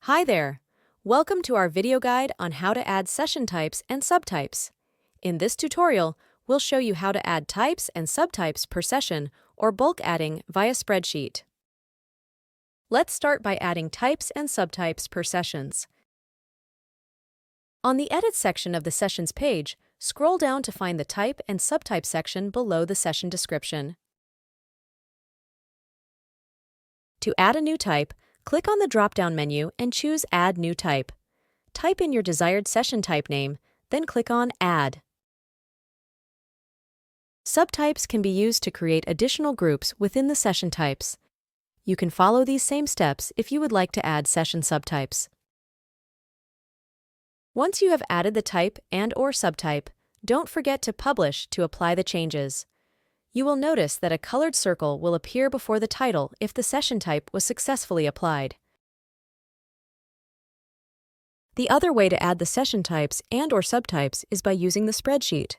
Hi there! Welcome to our video guide on how to add session types and subtypes. In this tutorial, we'll show you how to add types and subtypes per session or bulk adding via spreadsheet. Let's start by adding types and subtypes per sessions. On the Edit section of the Sessions page, scroll down to find the Type and Subtype section below the session description. To add a new type, click on the drop-down menu and choose Add New Type. Type in your desired session type name, then click on Add. Subtypes can be used to create additional groups within the session types. You can follow these same steps if you would like to add session subtypes. Once you have added the type and/or subtype, don't forget to Publish to apply the changes. You will notice that a colored circle will appear before the title if the session type was successfully applied. The other way to add the session types and/or subtypes is by using the spreadsheet.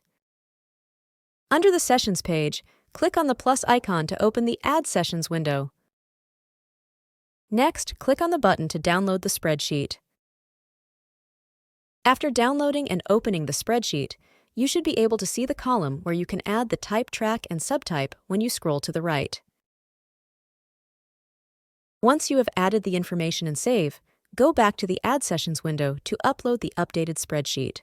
Under the Sessions page, click on the plus icon to open the Add Sessions window. Next, click on the button to download the spreadsheet. After downloading and opening the spreadsheet, you should be able to see the column where you can add the type track and subtype when you scroll to the right. Once you have added the information and save, go back to the Add Sessions window to upload the updated spreadsheet.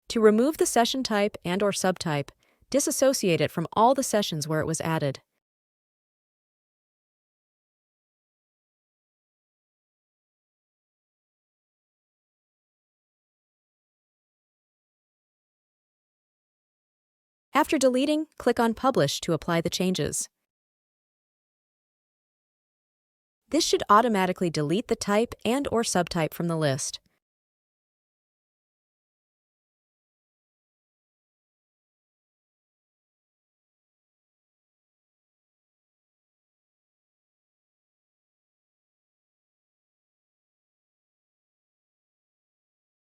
To remove the session type and/or subtype, disassociate it from all the sessions where it was added. After deleting, click on Publish to apply the changes. This should automatically delete the type and/or subtype from the list.